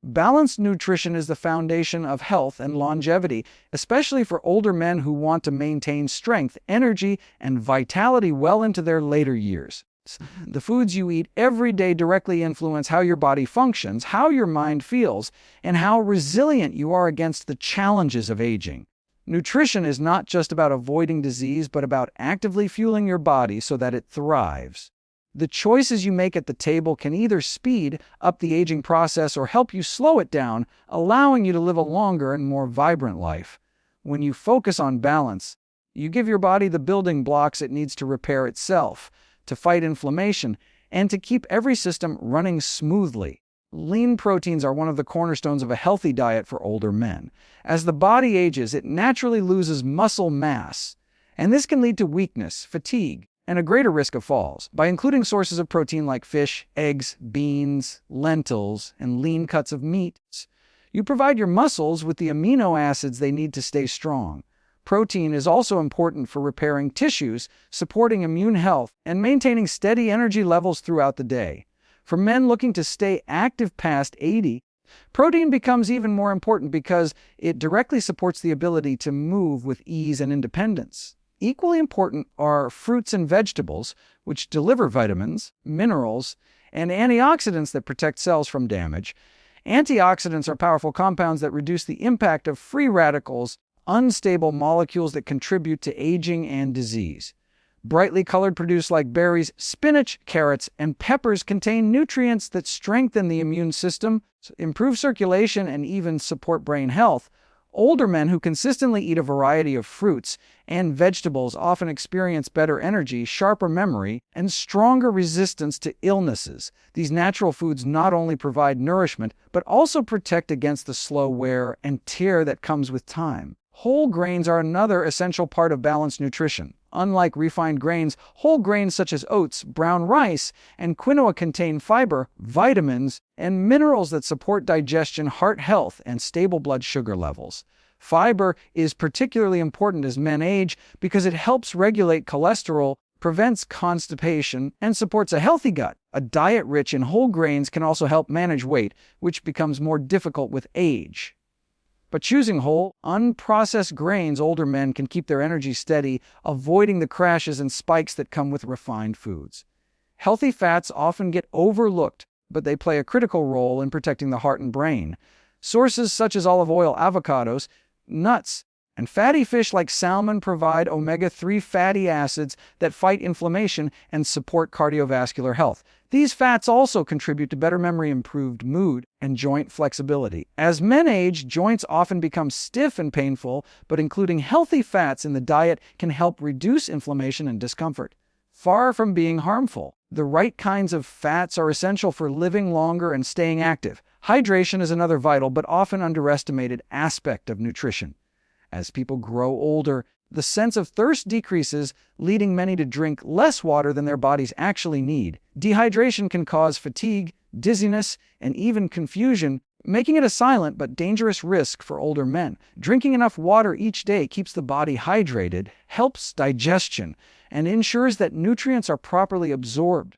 Balanced nutrition is the foundation of health and longevity, especially for older men who want to maintain strength, energy, and vitality well into their later years. The foods you eat every day directly influence how your body functions, how your mind feels, and how resilient you are against the challenges of aging. Nutrition is not just about avoiding disease, but about actively fueling your body so that it thrives. The choices you make at the table can either speed up the aging process or help you slow it down, allowing you to live a longer and more vibrant life. When you focus on balance, you give your body the building blocks it needs to repair itself, to fight inflammation, and to keep every system running smoothly. Lean proteins are one of the cornerstones of a healthy diet for older men. As the body ages, it naturally loses muscle mass, and this can lead to weakness, fatigue, and a greater risk of falls. By including sources of protein like fish, eggs, beans, lentils, and lean cuts of meat, you provide your muscles with the amino acids they need to stay strong. Protein is also important for repairing tissues, supporting immune health, and maintaining steady energy levels throughout the day. For men looking to stay active past 80, protein becomes even more important because it directly supports the ability to move with ease and independence. Equally important are fruits and vegetables, which deliver vitamins, minerals, and antioxidants that protect cells from damage. Antioxidants are powerful compounds that reduce the impact of free radicals, unstable molecules that contribute to aging and disease. Brightly colored produce like berries, spinach, carrots, and peppers contain nutrients that strengthen the immune system, improve circulation, and even support brain health. Older men who consistently eat a variety of fruits and vegetables often experience better energy, sharper memory, and stronger resistance to illnesses. These natural foods not only provide nourishment, but also protect against the slow wear and tear that comes with time. Whole grains are another essential part of balanced nutrition. Unlike refined grains, whole grains such as oats, brown rice, and quinoa contain fiber, vitamins, and minerals that support digestion, heart health, and stable blood sugar levels. Fiber is particularly important as men age because it helps regulate cholesterol, prevents constipation, and supports a healthy gut. A diet rich in whole grains can also help manage weight, which becomes more difficult with age. But choosing whole, unprocessed grains, older men can keep their energy steady, avoiding the crashes and spikes that come with refined foods. Healthy fats often get overlooked, but they play a critical role in protecting the heart and brain. Sources such as olive oil, avocados, nuts, and fatty fish like salmon provide omega-3 fatty acids that fight inflammation and support cardiovascular health. These fats also contribute to better memory, improved mood, and joint flexibility. As men age, joints often become stiff and painful, but including healthy fats in the diet can help reduce inflammation and discomfort. Far from being harmful, the right kinds of fats are essential for living longer and staying active. Hydration is another vital but often underestimated aspect of nutrition. As people grow older, the sense of thirst decreases, leading many to drink less water than their bodies actually need. Dehydration can cause fatigue, dizziness, and even confusion, making it a silent but dangerous risk for older men. Drinking enough water each day keeps the body hydrated, helps digestion, and ensures that nutrients are properly absorbed.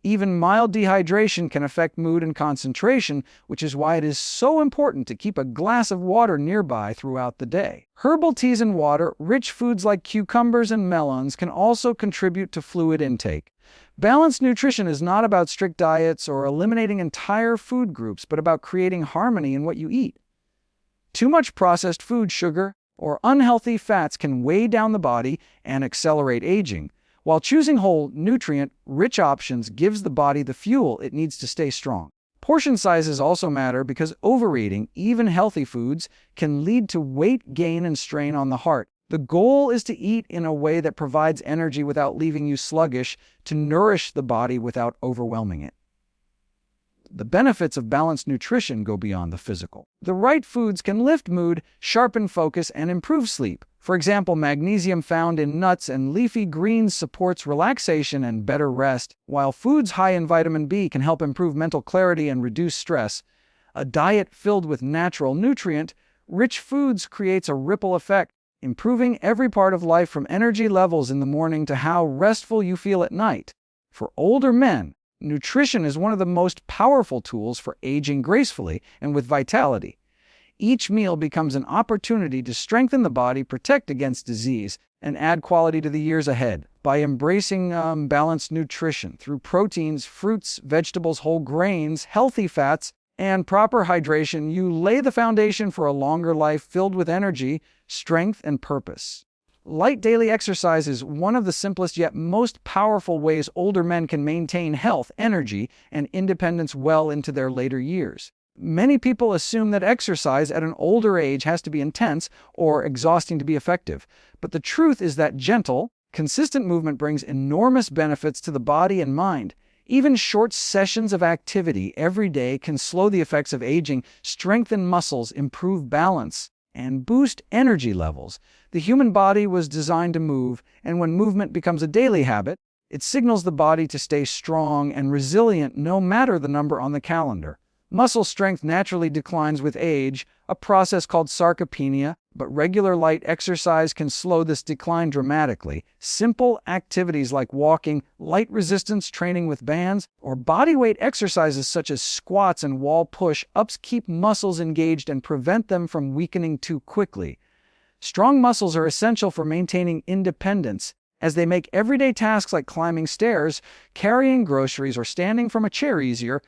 Even mild dehydration can affect mood and concentration, which is why it is so important to keep a glass of water nearby throughout the day. Herbal teas and water, rich foods like cucumbers and melons can also contribute to fluid intake. Balanced nutrition is not about strict diets or eliminating entire food groups, but about creating harmony in what you eat. Too much processed food, sugar, or unhealthy fats can weigh down the body and accelerate aging, while choosing whole, nutrient-rich options gives the body the fuel it needs to stay strong. Portion sizes also matter because overeating, even healthy foods, can lead to weight gain and strain on the heart. The goal is to eat in a way that provides energy without leaving you sluggish, to nourish the body without overwhelming it. The benefits of balanced nutrition go beyond the physical. The right foods can lift mood, sharpen focus, and improve sleep. For example, magnesium found in nuts and leafy greens supports relaxation and better rest, while foods high in vitamin B can help improve mental clarity and reduce stress. A diet filled with natural, nutrient-rich foods creates a ripple effect, improving every part of life from energy levels in the morning to how restful you feel at night. For older men, Nutrition is one of the most powerful tools for aging gracefully and with vitality. Each meal becomes an opportunity to strengthen the body, protect against disease, and add quality to the years ahead. By embracing balanced nutrition through proteins, fruits, vegetables, whole grains, healthy fats, and proper hydration, you lay the foundation for a longer life filled with energy, strength, and purpose. Light daily exercise is one of the simplest yet most powerful ways older men can maintain health, energy, and independence well into their later years. Many people assume that exercise at an older age has to be intense or exhausting to be effective, but the truth is that gentle, consistent movement brings enormous benefits to the body and mind. Even short sessions of activity every day can slow the effects of aging, strengthen muscles, improve balance, and boost energy levels. The human body was designed to move, and when movement becomes a daily habit, it signals the body to stay strong and resilient no matter the number on the calendar. Muscle strength naturally declines with age, a process called sarcopenia, but regular light exercise can slow this decline dramatically. Simple activities like walking, light resistance training with bands, or bodyweight exercises such as squats and wall push-ups keep muscles engaged and prevent them from weakening too quickly. Strong muscles are essential for maintaining independence, as they make everyday tasks like climbing stairs, carrying groceries, or standing from a chair easier.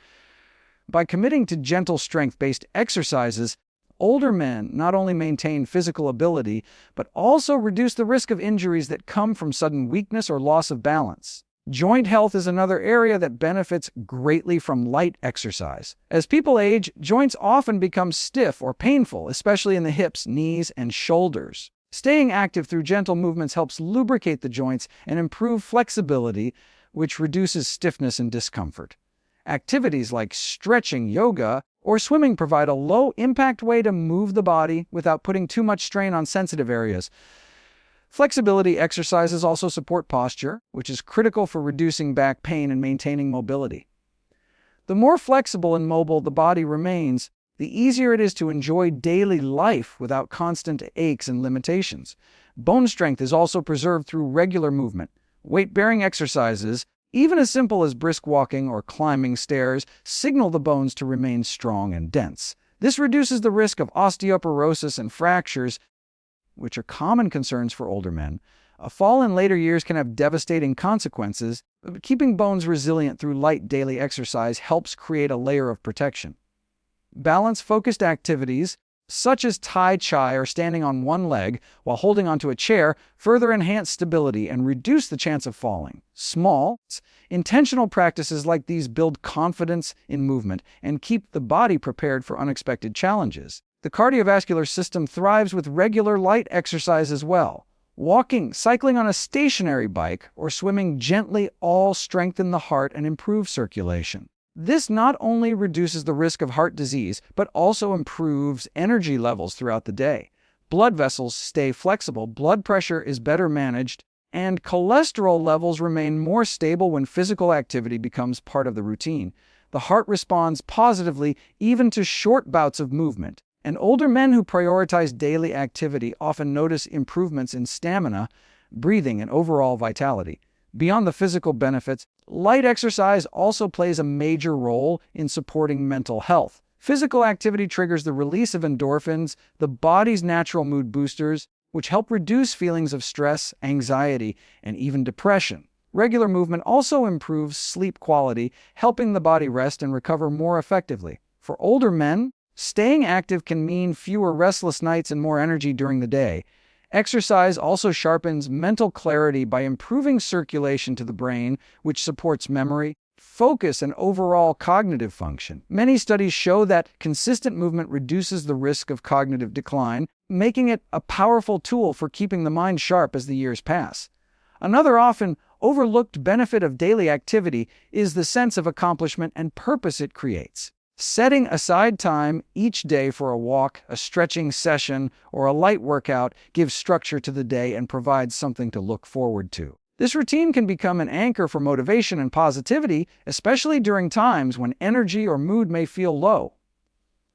By committing to gentle strength-based exercises, older men not only maintain physical ability, but also reduce the risk of injuries that come from sudden weakness or loss of balance. Joint health is another area that benefits greatly from light exercise. As people age, joints often become stiff or painful, especially in the hips, knees, and shoulders. Staying active through gentle movements helps lubricate the joints and improve flexibility, which reduces stiffness and discomfort. Activities like stretching, yoga, or swimming provide a low-impact way to move the body without putting too much strain on sensitive areas. Flexibility exercises also support posture, which is critical for reducing back pain and maintaining mobility. The more flexible and mobile the body remains, the easier it is to enjoy daily life without constant aches and limitations. Bone strength is also preserved through regular movement. Weight-bearing exercises, even as simple as brisk walking or climbing stairs, signal the bones to remain strong and dense. This reduces the risk of osteoporosis and fractures, which are common concerns for older men. A fall in later years can have devastating consequences, but keeping bones resilient through light daily exercise helps create a layer of protection. Balance-focused activities, such as Tai Chi or standing on one leg while holding onto a chair, further enhance stability and reduce the chance of falling. Small, intentional practices like these build confidence in movement and keep the body prepared for unexpected challenges. The cardiovascular system thrives with regular light exercise as well. Walking, cycling on a stationary bike, or swimming gently all strengthen the heart and improve circulation. This not only reduces the risk of heart disease, but also improves energy levels throughout the day. Blood vessels stay flexible, blood pressure is better managed, and cholesterol levels remain more stable when physical activity becomes part of the routine. The heart responds positively even to short bouts of movement, and older men who prioritize daily activity often notice improvements in stamina, breathing, and overall vitality. Beyond the physical benefits, light exercise also plays a major role in supporting mental health. Physical activity triggers the release of endorphins, the body's natural mood boosters, which help reduce feelings of stress, anxiety, and even depression. Regular movement also improves sleep quality, helping the body rest and recover more effectively. For older men, staying active can mean fewer restless nights and more energy during the day. Exercise also sharpens mental clarity by improving circulation to the brain, which supports memory, focus, and overall cognitive function. Many studies show that consistent movement reduces the risk of cognitive decline, making it a powerful tool for keeping the mind sharp as the years pass. Another often overlooked benefit of daily activity is the sense of accomplishment and purpose it creates. Setting aside time each day for a walk, a stretching session, or a light workout gives structure to the day and provides something to look forward to. This routine can become an anchor for motivation and positivity, especially during times when energy or mood may feel low.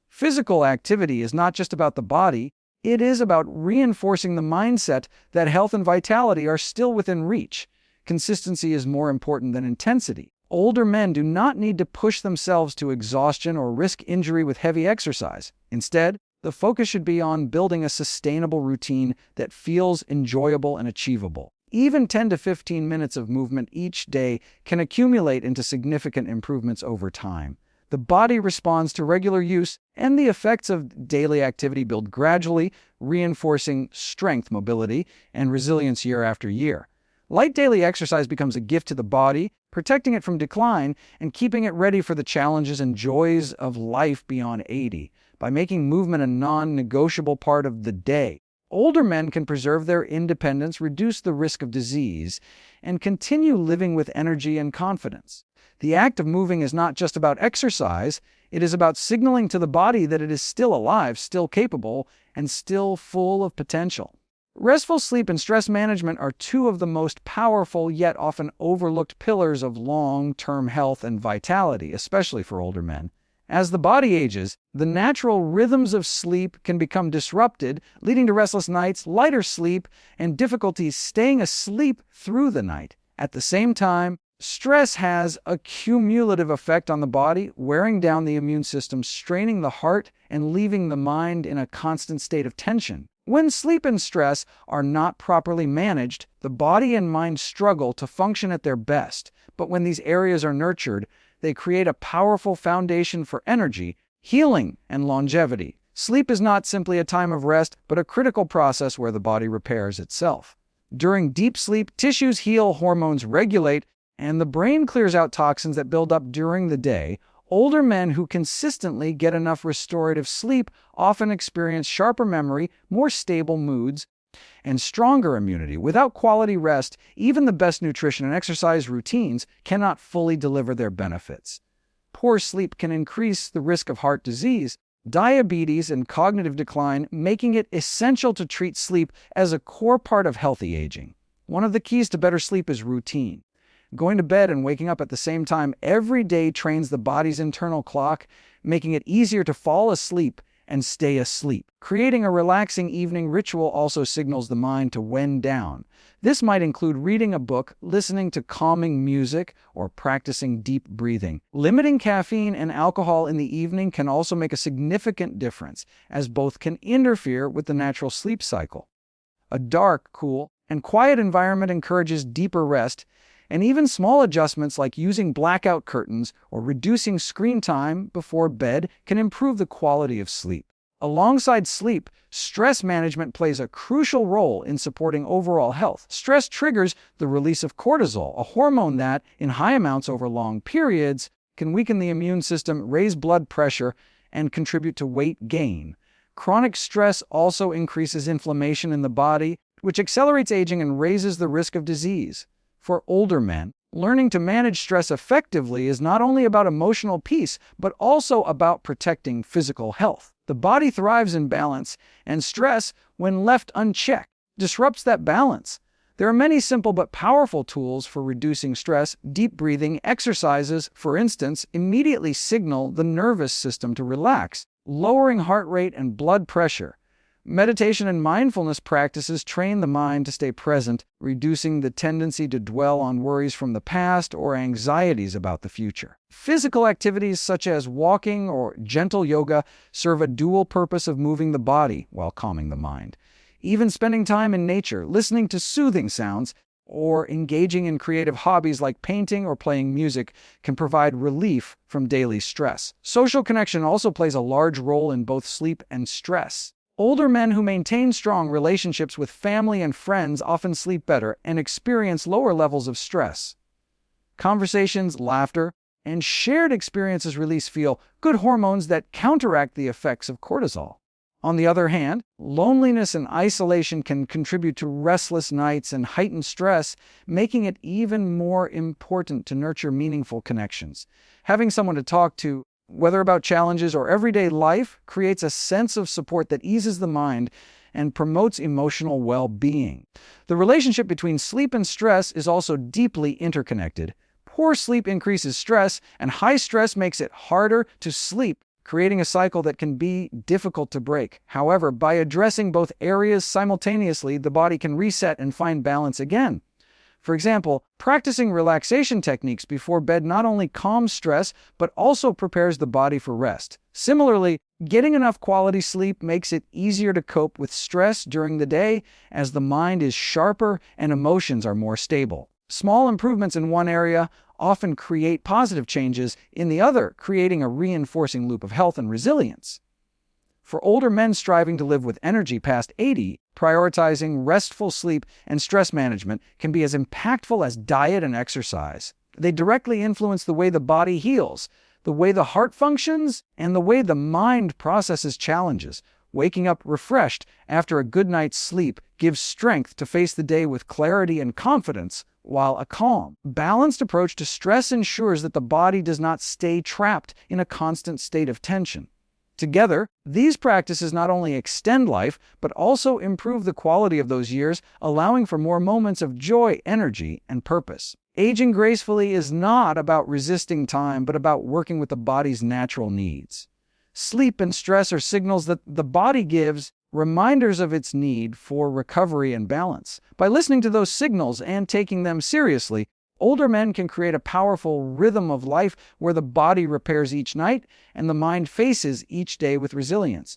Physical activity is not just about the body, it is about reinforcing the mindset that health and vitality are still within reach. Consistency is more important than intensity. Older men do not need to push themselves to exhaustion or risk injury with heavy exercise. Instead, the focus should be on building a sustainable routine that feels enjoyable and achievable. Even 10 to 15 minutes of movement each day can accumulate into significant improvements over time. The body responds to regular use, and the effects of daily activity build gradually, reinforcing strength, mobility, and resilience year after year. Light daily exercise becomes a gift to the body, protecting it from decline and keeping it ready for the challenges and joys of life beyond 80. By making movement a non-negotiable part of the day, older men can preserve their independence, reduce the risk of disease, and continue living with energy and confidence. The act of moving is not just about exercise, it is about signaling to the body that it is still alive, still capable, and still full of potential. Restful sleep and stress management are two of the most powerful yet often overlooked pillars of long-term health and vitality, especially for older men. As the body ages, the natural rhythms of sleep can become disrupted, leading to restless nights, lighter sleep, and difficulties staying asleep through the night. At the same time, stress has a cumulative effect on the body, wearing down the immune system, straining the heart, and leaving the mind in a constant state of tension. When sleep and stress are not properly managed, the body and mind struggle to function at their best. But when these areas are nurtured, they create a powerful foundation for energy, healing, and longevity. Sleep is not simply a time of rest, but a critical process where the body repairs itself. During deep sleep, tissues heal, hormones regulate, and the brain clears out toxins that build up during the day. Older men who consistently get enough restorative sleep often experience sharper memory, more stable moods, and stronger immunity. Without quality rest, even the best nutrition and exercise routines cannot fully deliver their benefits. Poor sleep can increase the risk of heart disease, diabetes, and cognitive decline, making it essential to treat sleep as a core part of healthy aging. One of the keys to better sleep is routine. Going to bed and waking up at the same time every day trains the body's internal clock, making it easier to fall asleep and stay asleep. Creating a relaxing evening ritual also signals the mind to wind down. This might include reading a book, listening to calming music, or practicing deep breathing. Limiting caffeine and alcohol in the evening can also make a significant difference, as both can interfere with the natural sleep cycle. A dark, cool, and quiet environment encourages deeper rest, and even small adjustments like using blackout curtains or reducing screen time before bed can improve the quality of sleep. Alongside sleep, stress management plays a crucial role in supporting overall health. Stress triggers the release of cortisol, a hormone that, in high amounts over long periods, can weaken the immune system, raise blood pressure, and contribute to weight gain. Chronic stress also increases inflammation in the body, which accelerates aging and raises the risk of disease. For older men, learning to manage stress effectively is not only about emotional peace, but also about protecting physical health. The body thrives in balance, and stress, when left unchecked, disrupts that balance. There are many simple but powerful tools for reducing stress. Deep breathing exercises, for instance, immediately signal the nervous system to relax, lowering heart rate and blood pressure. Meditation and mindfulness practices train the mind to stay present, reducing the tendency to dwell on worries from the past or anxieties about the future. Physical activities such as walking or gentle yoga serve a dual purpose of moving the body while calming the mind. Even spending time in nature, listening to soothing sounds, or engaging in creative hobbies like painting or playing music can provide relief from daily stress. Social connection also plays a large role in both sleep and stress. Older men who maintain strong relationships with family and friends often sleep better and experience lower levels of stress. Conversations, laughter, and shared experiences release feel-good hormones that counteract the effects of cortisol. On the other hand, loneliness and isolation can contribute to restless nights and heightened stress, making it even more important to nurture meaningful connections. Having someone to talk to, whether about challenges or everyday life, creates a sense of support that eases the mind and promotes emotional well-being. The relationship between sleep and stress is also deeply interconnected. Poor sleep increases stress, and high stress makes it harder to sleep, creating a cycle that can be difficult to break. However, by addressing both areas simultaneously, the body can reset and find balance again. For example, practicing relaxation techniques before bed not only calms stress, but also prepares the body for rest. Similarly, getting enough quality sleep makes it easier to cope with stress during the day, as the mind is sharper and emotions are more stable. Small improvements in one area often create positive changes in the other, creating a reinforcing loop of health and resilience. For older men striving to live with energy past 80, prioritizing restful sleep and stress management can be as impactful as diet and exercise. They directly influence the way the body heals, the way the heart functions, and the way the mind processes challenges. Waking up refreshed after a good night's sleep gives strength to face the day with clarity and confidence, while a calm, balanced approach to stress ensures that the body does not stay trapped in a constant state of tension. Together, these practices not only extend life, but also improve the quality of those years, allowing for more moments of joy, energy, and purpose. Aging gracefully is not about resisting time, but about working with the body's natural needs. Sleep and stress are signals that the body gives, reminders of its need for recovery and balance. By listening to those signals and taking them seriously, older men can create a powerful rhythm of life where the body repairs each night and the mind faces each day with resilience.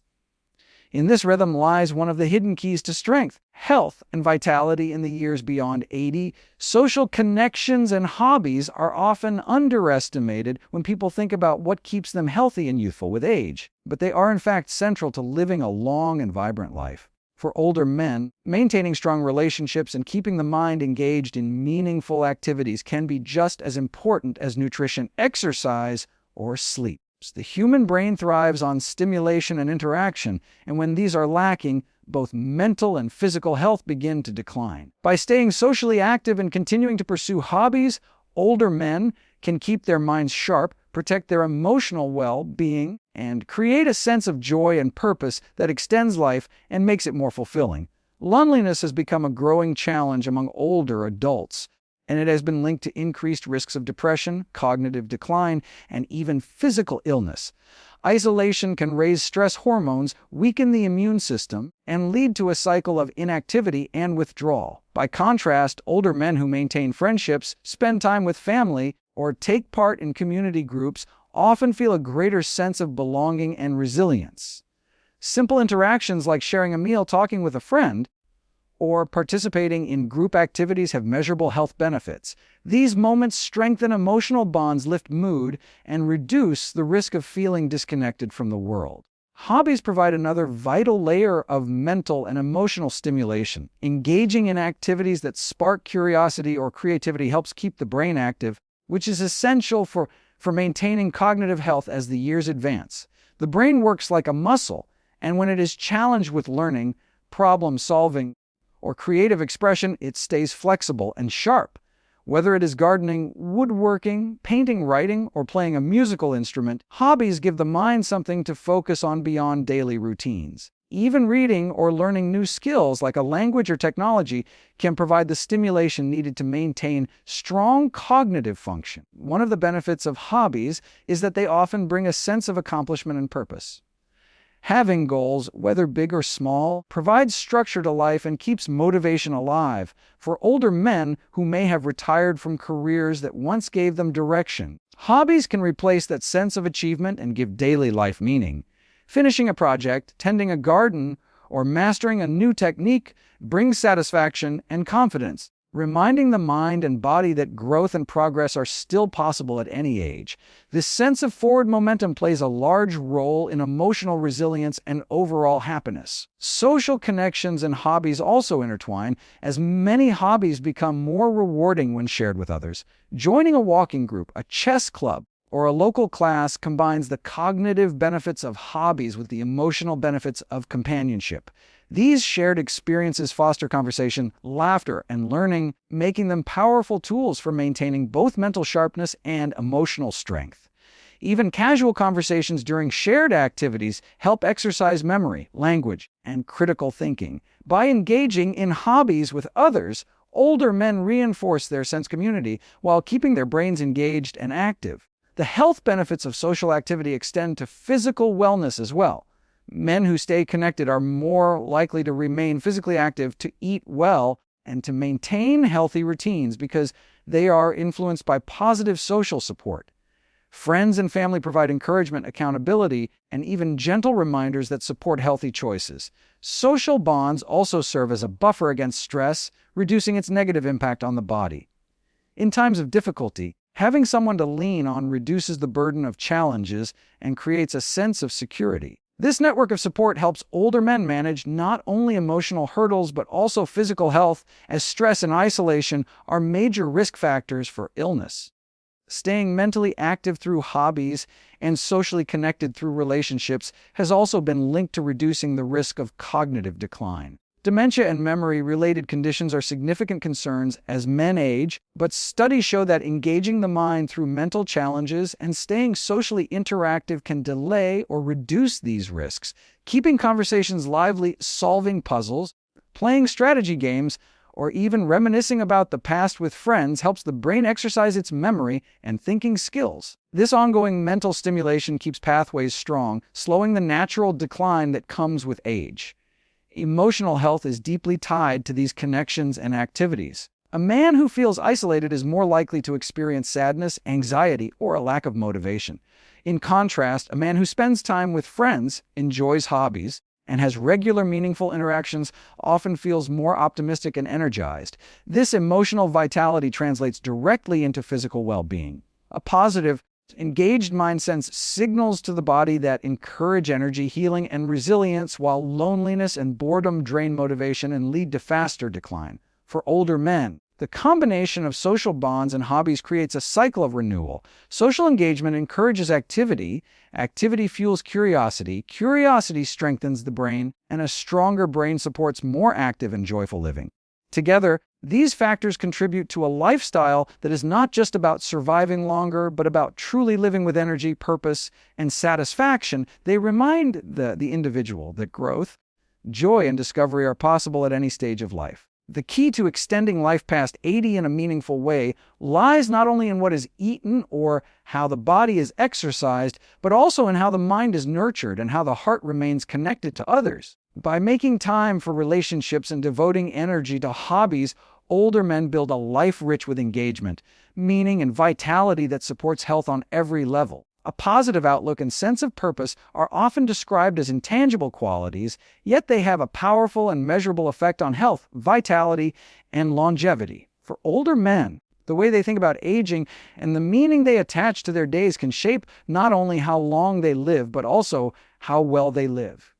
In this rhythm lies one of the hidden keys to strength, health, and vitality in the years beyond 80. Social connections and hobbies are often underestimated when people think about what keeps them healthy and youthful with age, but they are in fact central to living a long and vibrant life. For older men, maintaining strong relationships and keeping the mind engaged in meaningful activities can be just as important as nutrition, exercise, or sleep. The human brain thrives on stimulation and interaction, and when these are lacking, both mental and physical health begin to decline. By staying socially active and continuing to pursue hobbies, older men can keep their minds sharp, protect their emotional well-being, and create a sense of joy and purpose that extends life and makes it more fulfilling. Loneliness has become a growing challenge among older adults, and it has been linked to increased risks of depression, cognitive decline, and even physical illness. Isolation can raise stress hormones, weaken the immune system, and lead to a cycle of inactivity and withdrawal. By contrast, older men who maintain friendships, spend time with family, or take part in community groups often feel a greater sense of belonging and resilience. Simple interactions like sharing a meal, talking with a friend, or participating in group activities have measurable health benefits. These moments strengthen emotional bonds, lift mood, and reduce the risk of feeling disconnected from the world. Hobbies provide another vital layer of mental and emotional stimulation. Engaging in activities that spark curiosity or creativity helps keep the brain active, which is essential for maintaining cognitive health as the years advance. The brain works like a muscle, and when it is challenged with learning, problem solving, or creative expression, it stays flexible and sharp. Whether it is gardening, woodworking, painting, writing, or playing a musical instrument, hobbies give the mind something to focus on beyond daily routines. Even reading or learning new skills like a language or technology can provide the stimulation needed to maintain strong cognitive function. One of the benefits of hobbies is that they often bring a sense of accomplishment and purpose. Having goals, whether big or small, provides structure to life and keeps motivation alive. For older men who may have retired from careers that once gave them direction, hobbies can replace that sense of achievement and give daily life meaning. Finishing a project, tending a garden, or mastering a new technique brings satisfaction and confidence, reminding the mind and body that growth and progress are still possible at any age. This sense of forward momentum plays a large role in emotional resilience and overall happiness. Social connections and hobbies also intertwine, as many hobbies become more rewarding when shared with others. Joining a walking group, a chess club, or a local class combines the cognitive benefits of hobbies with the emotional benefits of companionship. These shared experiences foster conversation, laughter, and learning, making them powerful tools for maintaining both mental sharpness and emotional strength. Even casual conversations during shared activities help exercise memory, language, and critical thinking. By engaging in hobbies with others, older men reinforce their sense of community while keeping their brains engaged and active. The health benefits of social activity extend to physical wellness as well. Men who stay connected are more likely to remain physically active, to eat well, and to maintain healthy routines because they are influenced by positive social support. Friends and family provide encouragement, accountability, and even gentle reminders that support healthy choices. Social bonds also serve as a buffer against stress, reducing its negative impact on the body. In times of difficulty, having someone to lean on reduces the burden of challenges and creates a sense of security. This network of support helps older men manage not only emotional hurdles but also physical health, as stress and isolation are major risk factors for illness. Staying mentally active through hobbies and socially connected through relationships has also been linked to reducing the risk of cognitive decline. Dementia and memory-related conditions are significant concerns as men age, but studies show that engaging the mind through mental challenges and staying socially interactive can delay or reduce these risks. Keeping conversations lively, solving puzzles, playing strategy games, or even reminiscing about the past with friends helps the brain exercise its memory and thinking skills. This ongoing mental stimulation keeps pathways strong, slowing the natural decline that comes with age. Emotional health is deeply tied to these connections and activities. A man who feels isolated is more likely to experience sadness, anxiety, or a lack of motivation. In contrast, a man who spends time with friends, enjoys hobbies, and has regular meaningful interactions often feels more optimistic and energized. This emotional vitality translates directly into physical well-being. A positive, engaged mind sends signals to the body that encourage energy, healing, and resilience, while loneliness and boredom drain motivation and lead to faster decline. For older men, the combination of social bonds and hobbies creates a cycle of renewal. Social engagement encourages activity, activity fuels curiosity, curiosity strengthens the brain, and a stronger brain supports more active and joyful living. Together, these factors contribute to a lifestyle that is not just about surviving longer, but about truly living with energy, purpose, and satisfaction. They remind the individual that growth, joy, and discovery are possible at any stage of life. The key to extending life past 80 in a meaningful way lies not only in what is eaten or how the body is exercised, but also in how the mind is nurtured and how the heart remains connected to others. By making time for relationships and devoting energy to hobbies, older men build a life rich with engagement, meaning, and vitality that supports health on every level. A positive outlook and sense of purpose are often described as intangible qualities, yet they have a powerful and measurable effect on health, vitality, and longevity. For older men, the way they think about aging and the meaning they attach to their days can shape not only how long they live, but also how well they live.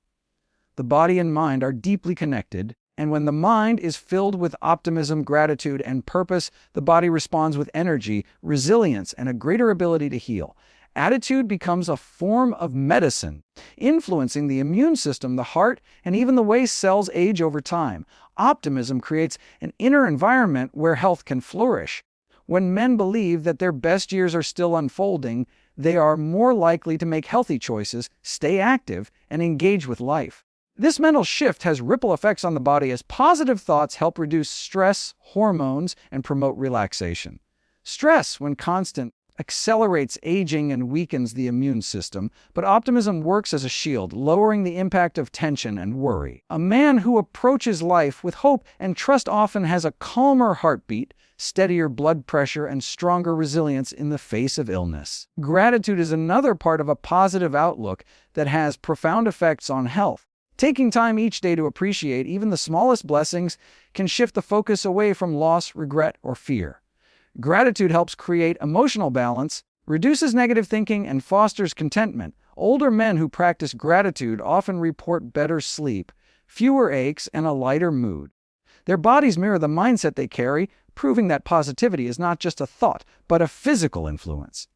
The body and mind are deeply connected, and when the mind is filled with optimism, gratitude, and purpose, the body responds with energy, resilience, and a greater ability to heal. Attitude becomes a form of medicine, influencing the immune system, the heart, and even the way cells age over time. Optimism creates an inner environment where health can flourish. When men believe that their best years are still unfolding, they are more likely to make healthy choices, stay active, and engage with life. This mental shift has ripple effects on the body as positive thoughts help reduce stress, hormones, and promote relaxation. Stress, when constant, accelerates aging and weakens the immune system, but optimism works as a shield, lowering the impact of tension and worry. A man who approaches life with hope and trust often has a calmer heartbeat, steadier blood pressure, and stronger resilience in the face of illness. Gratitude is another part of a positive outlook that has profound effects on health. Taking time each day to appreciate even the smallest blessings can shift the focus away from loss, regret, or fear. Gratitude helps create emotional balance, reduces negative thinking, and fosters contentment. Older men who practice gratitude often report better sleep, fewer aches, and a lighter mood. Their bodies mirror the mindset they carry, proving that positivity is not just a thought, but a physical influence.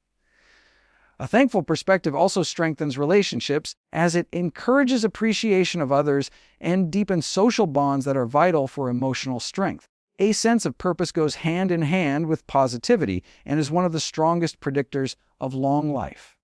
A thankful perspective also strengthens relationships as it encourages appreciation of others and deepens social bonds that are vital for emotional strength. A sense of purpose goes hand in hand with positivity and is one of the strongest predictors of long life.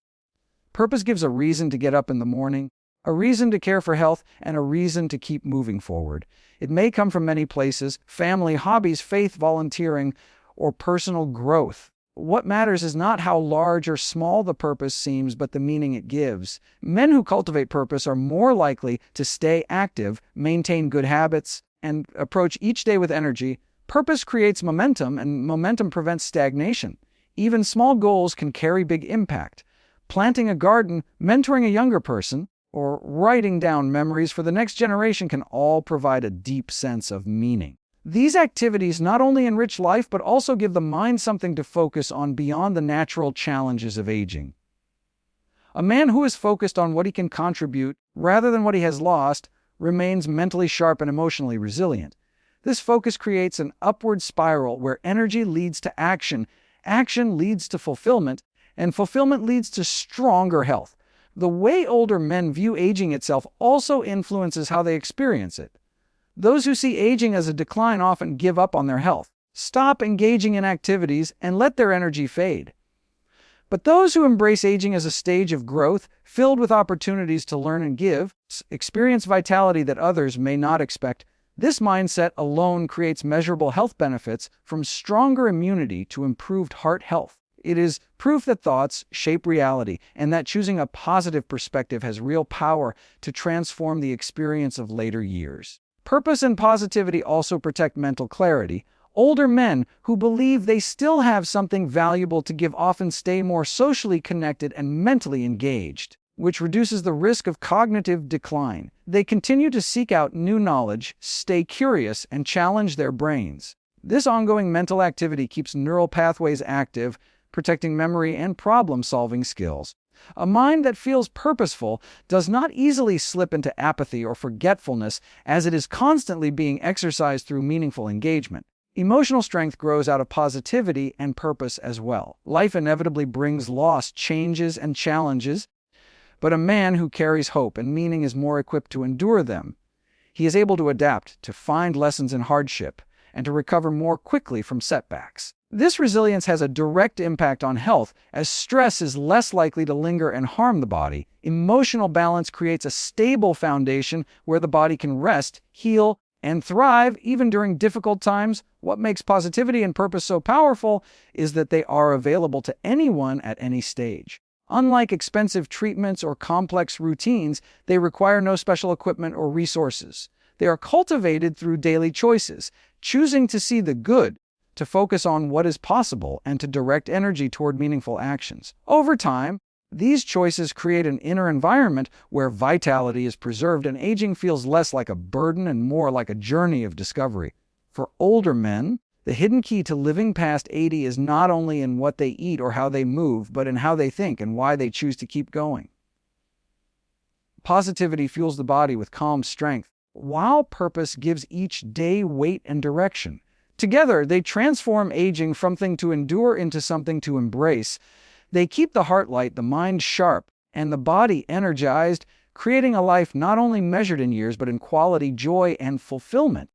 Purpose gives a reason to get up in the morning, a reason to care for health, and a reason to keep moving forward. It may come from many places: family, hobbies, faith, volunteering, or personal growth. What matters is not how large or small the purpose seems, but the meaning it gives. Men who cultivate purpose are more likely to stay active, maintain good habits, and approach each day with energy, purpose creates momentum, and momentum prevents stagnation. Even small goals can carry big impact. Planting a garden, mentoring a younger person, or writing down memories for the next generation can all provide a deep sense of meaning. These activities not only enrich life but also give the mind something to focus on beyond the natural challenges of aging. A man who is focused on what he can contribute rather than what he has lost remains mentally sharp and emotionally resilient. This focus creates an upward spiral where energy leads to action, action leads to fulfillment, and fulfillment leads to stronger health. The way older men view aging itself also influences how they experience it. Those who see aging as a decline often give up on their health, stop engaging in activities, and let their energy fade. But those who embrace aging as a stage of growth, filled with opportunities to learn and give, experience vitality that others may not expect. This mindset alone creates measurable health benefits, from stronger immunity to improved heart health. It is proof that thoughts shape reality, and that choosing a positive perspective has real power to transform the experience of later years. Purpose and positivity also protect mental clarity. Older men who believe they still have something valuable to give often stay more socially connected and mentally engaged, which reduces the risk of cognitive decline. They continue to seek out new knowledge, stay curious, and challenge their brains. This ongoing mental activity keeps neural pathways active, protecting memory and problem-solving skills. A mind that feels purposeful does not easily slip into apathy or forgetfulness, as it is constantly being exercised through meaningful engagement. Emotional strength grows out of positivity and purpose as well. Life inevitably brings loss, changes, and challenges, but a man who carries hope and meaning is more equipped to endure them. He is able to adapt, to find lessons in hardship, and to recover more quickly from setbacks. This resilience has a direct impact on health, as stress is less likely to linger and harm the body. Emotional balance creates a stable foundation where the body can rest, heal, and thrive even during difficult times. What makes positivity and purpose so powerful is that they are available to anyone at any stage. Unlike expensive treatments or complex routines, they require no special equipment or resources. They are cultivated through daily choices, choosing to see the good, to focus on what is possible, and to direct energy toward meaningful actions. Over time, these choices create an inner environment where vitality is preserved and aging feels less like a burden and more like a journey of discovery. For older men, the hidden key to living past 80 is not only in what they eat or how they move, but in how they think and why they choose to keep going. Positivity fuels the body with calm strength, while purpose gives each day weight and direction. Together, they transform aging from something to endure into something to embrace. They keep the heart light, the mind sharp, and the body energized, creating a life not only measured in years but in quality, joy, and fulfillment.